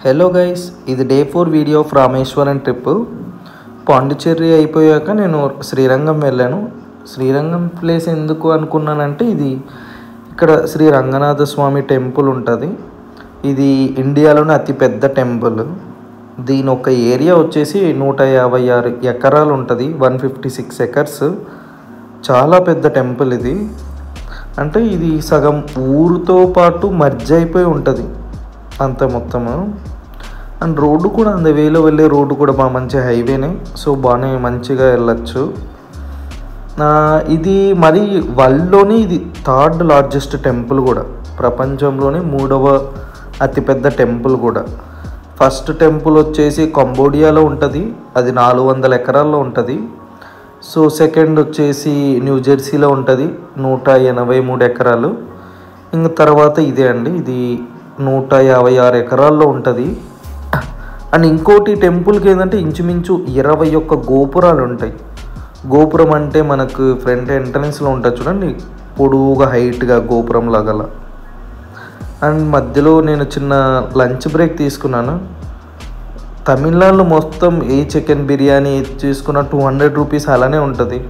Hello guys, ఇది day 4 video of Rameswaram trip. Pondicherry అయిపోయాక నేను శ్రీరంగం వెళ్ళాను. శ్రీరంగం ప్లేస్ ఎందుకు అనుకున్నానంటే ఇది ఇక్కడ శ్రీ రంగనాథ స్వామి టెంపుల్ ఉంటుంది. ఇది ఇండియాలోనే అతిపెద్ద టెంపుల్. దీని ఒక ఏరియా వచ్చేసి 156 ఎకరాలు ఉంటుంది, 156 ఎకర్స్. చాలా పెద్ద టెంపుల్ ఇది. అంటే ఇది సగం ఊరుతో పాటు మర్జ్ అయిపోయి ఉంటుంది అంత మొత్తము. అండ్ రోడ్డు కూడా అంత వేలో వెళ్ళే రోడ్డు కూడా బాగా మంచి హైవేనే, సో బాగానే మంచిగా వెళ్ళచ్చు. ఇది మరి వరల్డ్లోనే ఇది 3rd లార్జెస్ట్ టెంపుల్ కూడా, ప్రపంచంలోనే 3వ అతిపెద్ద టెంపుల్ కూడా. ఫస్ట్ టెంపుల్ వచ్చేసి కంబోడియాలో ఉంటుంది, అది 400 ఎకరాల్లో ఉంటుంది. సో సెకండ్ వచ్చేసి న్యూజెర్సీలో ఉంటుంది, 183 ఎకరాలు. ఇంక తర్వాత ఇదే అండి, ఇది 156 ఎకరాల్లో ఉంటుంది. అండ్ ఇంకోటి టెంపుల్కి ఏంటంటే ఇంచుమించు 21 గోపురాలు ఉంటాయి. గోపురం అంటే మనకు ఫ్రంట్ ఎంట్రన్స్లో ఉంటుంది చూడండి, పొడువుగా హైట్గా గోపురం లాగల. అండ్ మధ్యలో నేను చిన్న లంచ్ బ్రేక్ తీసుకున్నాను. తమిళనాడులో మొత్తం ఏ చికెన్ బిర్యానీ తీసుకున్న 200 రూపీస్ అలానే ఉంటుంది.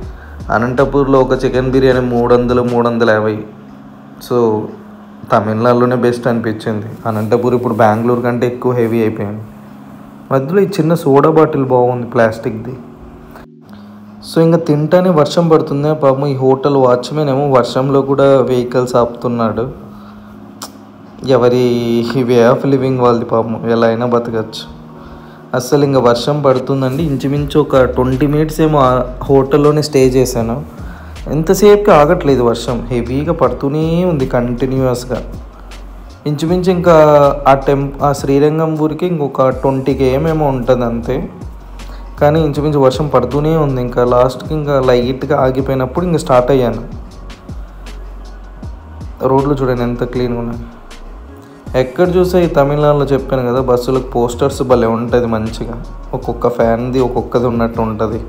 అనంతపూర్లో ఒక చికెన్ బిర్యానీ 300, 350. సో తమిళనాడులోనే బెస్ట్ అనిపించింది. అనంతపూర్ ఇప్పుడు బెంగళూరు కంటే ఎక్కువ హెవీ అయిపోయింది. మధ్యలో ఈ చిన్న సోడా బాటిల్ బాగుంది ప్లాస్టిక్ది. సో ఇంకా తింటానే వర్షం పడుతుంది. పాపం ఈ హోటల్ వాచ్మెన్ ఏమో వర్షంలో కూడా వెహికల్స్ ఆపుతున్నాడు. ఎవరి వే ఆఫ్ లివింగ్ వాళ్ళది, పాపం ఎలా అయినా బతకచ్చు. అస్సలు ఇంకా వర్షం పడుతుందండి. ఇంచుమించు ఒక 20 మినిట్స్ ఏమో ఆ హోటల్లోనే స్టే చేశాను. ఎంతసేపుకి ఆగట్లేదు వర్షం, హెవీగా పడుతూనే ఉంది కంటిన్యూస్గా. ఇంచుమించు ఇంకా ఆ శ్రీరంగం ఊరికి ఇంకొక 20 km ఏమో ఉంటుంది అంతే. కానీ ఇంచుమించు వర్షం పడుతూనే ఉంది. ఇంకా లాస్ట్కి ఇంకా లైట్గా ఆగిపోయినప్పుడు ఇంకా స్టార్ట్ అయ్యాను. రోడ్లు చూడండి ఎంత క్లీన్గా ఉన్నాయి. ఎక్కడ చూసా ఈ తమిళనాడులో చెప్పాను కదా, బస్సులకు పోస్టర్స్ భలే ఉంటుంది మంచిగా, ఒక్కొక్క ఫ్యాన్ది ఒక్కొక్కది ఉన్నట్టు ఉంటుంది.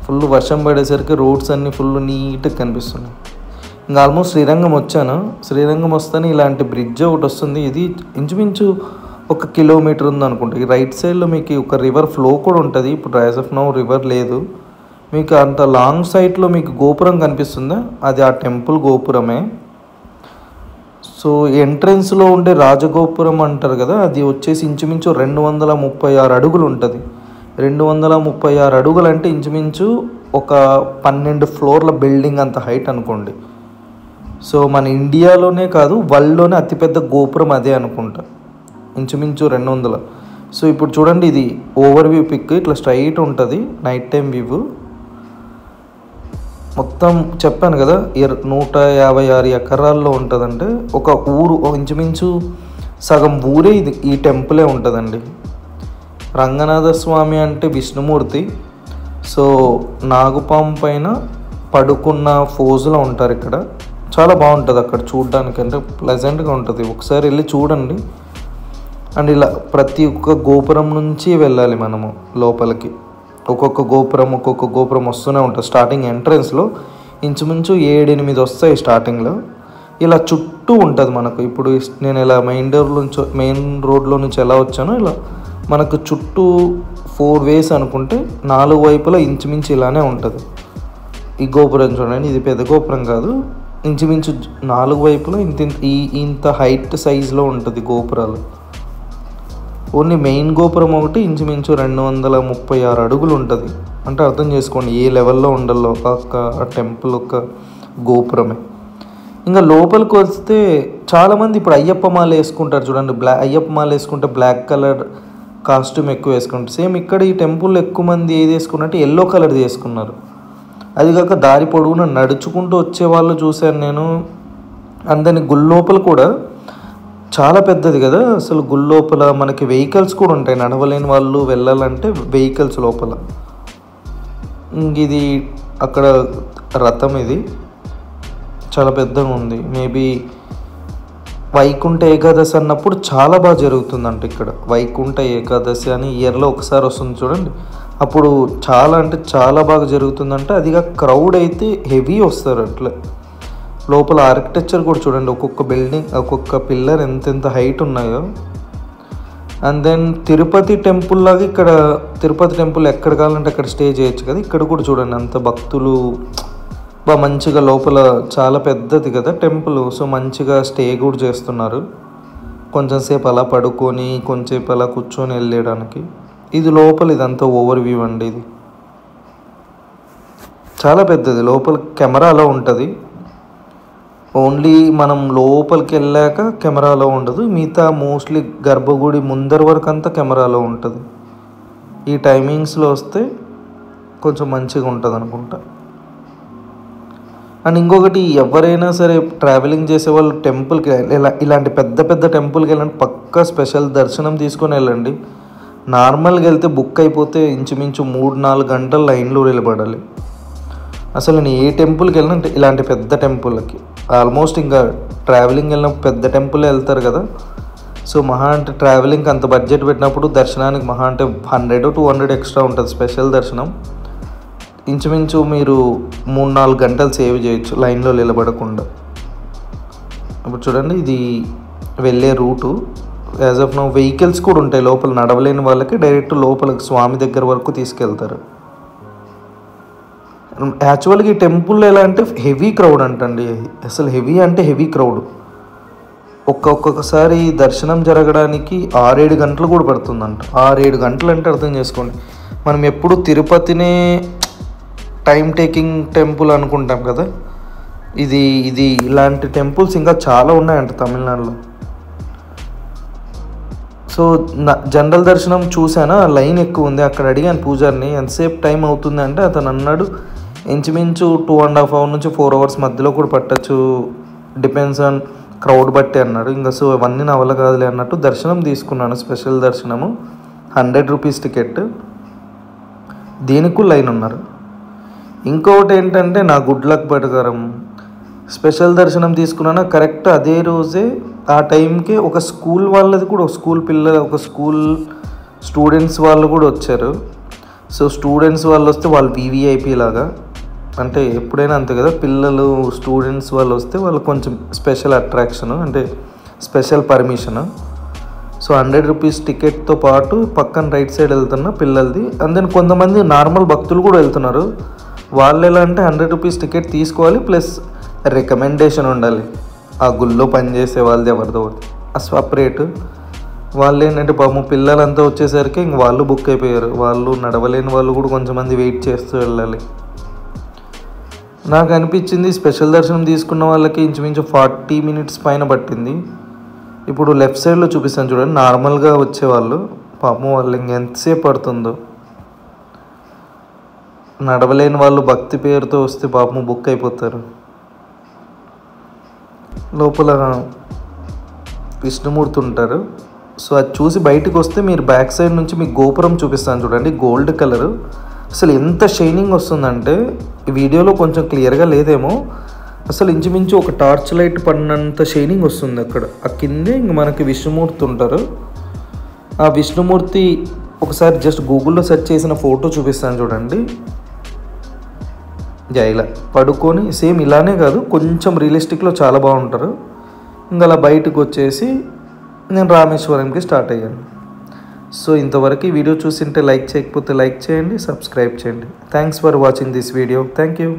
ఫుల్ వర్షం పడేసరికి రోడ్స్ అన్నీ ఫుల్ నీట్గా కనిపిస్తున్నాయి. ఇంకా ఆల్మోస్ట్ శ్రీరంగం వచ్చాను. శ్రీరంగం వస్తేనే ఇలాంటి బ్రిడ్జ్ ఒకటి వస్తుంది. ఇది ఇంచుమించు 1 కిలోమీటర్ ఉంది అనుకుంటా. ఈ రైట్ సైడ్లో మీకు ఒక రివర్ ఫ్లో కూడా ఉంటుంది. ఇప్పుడు యాజ్ ఆఫ్ నౌ రివర్ లేదు. మీకు అంత లాంగ్ సైడ్లో మీకు గోపురం కనిపిస్తుందా, అది ఆ టెంపుల్ గోపురమే. సో ఎంట్రన్స్లో ఉండే రాజగోపురం అంటారు కదా, అది వచ్చేసి ఇంచుమించు 236 అడుగులు ఉంటుంది. 236 అడుగులు అంటే ఇంచుమించు ఒక 12 ఫ్లోర్ల బిల్డింగ్ అంత హైట్ అనుకోండి. సో మన ఇండియాలోనే కాదు వరల్డ్లోనే అతిపెద్ద గోపురం అదే అనుకుంటా, ఇంచుమించు 200. సో ఇప్పుడు చూడండి, ఇది ఓవర్ వ్యూ పిక్, ఇట్లా స్ట్రైట్ ఉంటుంది నైట్ టైం వ్యూ. మొత్తం చెప్పాను కదా 156 ఎకరాల్లో ఉంటుందంటే ఒక ఊరు, ఇంచుమించు సగం ఊరే ఇది, ఈ టెంపులే ఉంటుందండి. రంగనాథ స్వామి అంటే విష్ణుమూర్తి. సో నాగుపాము పైన పడుకున్న ఫోజులో ఉంటారు ఇక్కడ. చాలా బాగుంటుంది అక్కడ చూడడానికి, అంటే ప్లెజెంట్గా ఉంటుంది. ఒకసారి వెళ్ళి చూడండి. అండ్ ఇలా ప్రతి ఒక్క గోపురం నుంచి వెళ్ళాలి మనము లోపలికి. ఒక్కొక్క గోపురం వస్తూనే ఉంటుంది. స్టార్టింగ్ ఎంట్రన్స్లో ఇంచుమించు 7-8 వస్తాయి స్టార్టింగ్లో. ఇలా చుట్టూ ఉంటుంది మనకు. ఇప్పుడు నేను ఇలా మెయిన్ రోడ్లో నుంచి ఎలా వచ్చానో ఇలా మనకు చుట్టూ 4 వేస్ అనుకుంటే 4 వైపులా ఇంచుమించు ఇలానే ఉంటుంది. ఈ గోపురం చూడండి, ఇది పెద్ద గోపురం కాదు, ఇంచుమించు 4 వైపులా ఇంత హైట్ సైజులో ఉంటుంది గోపురాలు. ఓన్లీ మెయిన్ గోపురం ఒకటి ఇంచుమించు 236 అడుగులు ఉంటుంది. అంటే అర్థం చేసుకోండి ఏ లెవెల్లో ఉండాలో ఒక టెంపుల్, ఒక గోపురమే. ఇంకా లోపలికి వస్తే చాలామంది ఇప్పుడు అయ్యప్ప మాల వేసుకుంటారు చూడండి. అయ్యప్ప మాల వేసుకుంటే బ్లాక్ కలర్ కాస్ట్యూమ్ ఎక్కువ వేసుకుంటారు. సేమ్ ఇక్కడ ఈ టెంపుల్లో ఎక్కువ మంది ఏది వేసుకున్నట్టు ఎల్లో కలర్ చేసుకున్నారు. అది కాక దారి పొడవునా నడుచుకుంటూ వచ్చేవాళ్ళు చూశాను నేను. అందరిని గుళ్ళోపల కూడా చాలా పెద్దది కదా, అసలు గుళ్ళోపల మనకి వెహికల్స్ కూడా ఉంటాయి. నడవలేని వాళ్ళు వెళ్ళాలంటే వెహికల్స్ లోపల. ఇది అక్కడ రథం, ఇది చాలా పెద్దగా ఉంది. మేబీ వైకుంఠ ఏకాదశి అన్నప్పుడు చాలా బాగా జరుగుతుందంట ఇక్కడ. వైకుంఠ ఏకాదశి అని ఇయర్లో ఒకసారి వస్తుంది చూడండి, అప్పుడు చాలా అంటే చాలా బాగా జరుగుతుందంట. అదిగా క్రౌడ్ అయితే హెవీ వస్తారు అట్లా. లోపల ఆర్కిటెక్చర్ కూడా చూడండి, ఒక్కొక్క బిల్డింగ్, ఒక్కొక్క పిల్లర్ ఎంతెంత హైట్ ఉన్నాయో. అండ్ దెన్ తిరుపతి టెంపుల్ లాగా ఇక్కడ తిరుపతి టెంపుల్ ఎక్కడ కావాలంటే అక్కడ స్టే చేయొచ్చు కదా. ఇక్కడ కూడా చూడండి అంత భక్తులు బాగా మంచిగా లోపల చాలా పెద్దది కదా టెంపుల్. సో మంచిగా స్టే కూడా చేస్తున్నారు. కొంచెం సేపు అలా పడుకొని కొంచెంసేపు అలా కూర్చొని వెళ్ళడానికి. ఇది లోపల ఇదంతా ఓవర్ వ్యూ అండి. ఇది చాలా పెద్దది. లోపల కెమెరా అలా ఉంటుంది. ఓన్లీ మనం లోపలికి వెళ్ళాక కెమెరాలో ఉండదు. మిగతా మోస్ట్లీ గర్భగుడి ముందర వరకు అంతా కెమెరాలో ఉంటుంది. ఈ టైమింగ్స్లో వస్తే కొంచెం మంచిగా ఉంటుంది అనుకుంటా. అండ్ ఇంకొకటి, ఎవరైనా సరే ట్రావెలింగ్ చేసే వాళ్ళు టెంపుల్కి ఇలాంటి పెద్ద పెద్ద టెంపుల్కి వెళ్ళండి, పక్కా స్పెషల్ దర్శనం తీసుకొని వెళ్ళండి. నార్మల్గా వెళ్తే బుక్ అయిపోతే ఇంచుమించు 3-4 గంటలు లైన్లో నిలబడాలి. అసలు నేను ఏ టెంపుల్కి వెళ్ళినా ఇలాంటి పెద్ద టెంపుల్కి ఆల్మోస్ట్ ఇంకా ట్రావెలింగ్ వెళ్ళిన పెద్ద టెంపుల్ వెళ్తారు కదా. సో మహా అంటే ట్రావెలింగ్కి అంత బడ్జెట్ పెట్టినప్పుడు దర్శనానికి మహా అంటే 100-200 ఎక్స్ట్రా ఉంటుంది స్పెషల్ దర్శనం. ఇంచుమించు మీరు 3-4 గంటలు సేవ్ చేయొచ్చు లైన్లో నిలబడకుండా. ఇప్పుడు చూడండి ఇది వెళ్ళే route. As of now vehicles కూడా ఉంటాయి లోపల. నడవలేని వాళ్ళకి డైరెక్ట్ లోపలికి స్వామి దగ్గర వరకు తీసుకెళ్తారు. యాక్చువల్గా ఈ టెంపుల్ ఎలా అంటే హెవీ క్రౌడ్ అంటండి. అసలు హెవీ అంటే హెవీ క్రౌడ్. ఒక్కొక్కసారి దర్శనం జరగడానికి 6-7 గంటలు కూడా పడుతుందంట. 6-7 గంటలు అంటే అర్థం చేసుకోండి. మనం ఎప్పుడు తిరుపతినే టైం టేకింగ్ టెంపుల్ అనుకుంటాం కదా. ఇది ఇలాంటి టెంపుల్స్ ఇంకా చాలా ఉన్నాయంట తమిళనాడులో. సో జనరల్ దర్శనం చూసానా, లైన్ ఎక్కువ ఉంది. అక్కడ అడిగాను పూజారిని ఎంతసేపు టైం అవుతుంది అంటే అతను అన్నాడు ఇంచుమించు 2.5 hours నుంచి 4 hours మధ్యలో కూడా పట్టచ్చు, డిపెండ్స్ ఆన్ క్రౌడ్ బట్టి అన్నాడు. ఇంకా సో అవన్నీ నా వల్ల కాదులే అన్నట్టు దర్శనం తీసుకున్నాను. స్పెషల్ దర్శనము 100 రూపీస్ టికెట్. దీనికి లైన్ ఉన్నారు. ఇంకొకటి ఏంటంటే నా గుడ్ లక్ ప్రకారం స్పెషల్ దర్శనం తీసుకున్నాను. కరెక్ట్ అదే రోజే ఆ టైంకి ఒక స్కూల్ వాళ్ళది కూడా, స్కూల్ పిల్లలు, ఒక స్కూల్ స్టూడెంట్స్ వాళ్ళు కూడా వచ్చారు. సో స్టూడెంట్స్ వాళ్ళు వస్తే వాళ్ళు వీవీఐపీ లాగా, అంటే ఎప్పుడైనా అంతే కదా, పిల్లలు స్టూడెంట్స్ వాళ్ళు వస్తే వాళ్ళు కొంచెం స్పెషల్ అట్రాక్షన్, అంటే స్పెషల్ పర్మిషన్. సో 100 రూపీస్ టికెట్తో పాటు పక్కన రైట్ సైడ్ వెళ్తున్న పిల్లలది. అండ్ దెన్ కొంతమంది నార్మల్ భక్తులు కూడా వెళ్తున్నారు. వాళ్ళు ఎలా అంటే 100 రూపీస్ టికెట్ తీసుకోవాలి, ప్లస్ రికమెండేషన్ ఉండాలి ఆ గుళ్ళో పనిచేసే వాళ్ళది ఎవరిదో సపరేట్. వాళ్ళు ఏంటంటే పాపం పిల్లలంతా వచ్చేసరికి ఇంక వాళ్ళు బుక్ అయిపోయారు. వాళ్ళు నడవలేని వాళ్ళు కూడా కొంతమంది వెయిట్ చేస్తూ వెళ్ళాలి. నాకు అనిపించింది స్పెషల్ దర్శనం తీసుకున్న వాళ్ళకి ఇంచుమించు 40 minutes పైన పట్టింది. ఇప్పుడు లెఫ్ట్ సైడ్లో చూపిస్తాను చూడండి, నార్మల్గా వచ్చేవాళ్ళు పాపం వాళ్ళు ఇంకెంతసేపు పడుతుందో. నడవలేని వాళ్ళు భక్తి పేరుతో వస్తే పాపం బుక్ అయిపోతారు. లోపల విష్ణుమూర్తి ఉంటారు. సో అది చూసి బయటకు వస్తే మీరు బ్యాక్ సైడ్ నుంచి మీకు గోపురం చూపిస్తాను చూడండి, గోల్డ్ కలర్. అసలు ఎంత షైనింగ్ వస్తుందంటే ఈ వీడియోలో కొంచెం క్లియర్గా లేదేమో, అసలు ఇంచుమించు ఒక టార్చ్ లైట్ పడినంత షైనింగ్ వస్తుంది అక్కడ. ఆ కిందే ఇంక మనకి విష్ణుమూర్తి ఉంటారు. ఆ విష్ణుమూర్తి ఒకసారి జస్ట్ గూగుల్లో సెర్చ్ చేసిన ఫోటో చూపిస్తాను చూడండి. ఇలా పడుకొని సేమ్ ఇలానే కాదు, కొంచెం రియలిస్టిక్లో చాలా బాగుంటారు. ఇంకా అలా బయటకు వచ్చేసి నేను రామేశ్వరంకి స్టార్ట్ అయ్యాను. సో ఇంతవరకు ఈ వీడియో చూసింటే లైక్ చేయకపోతే లైక్ చేయండి, సబ్స్క్రైబ్ చేయండి. Thanks for watching this video. Thank you.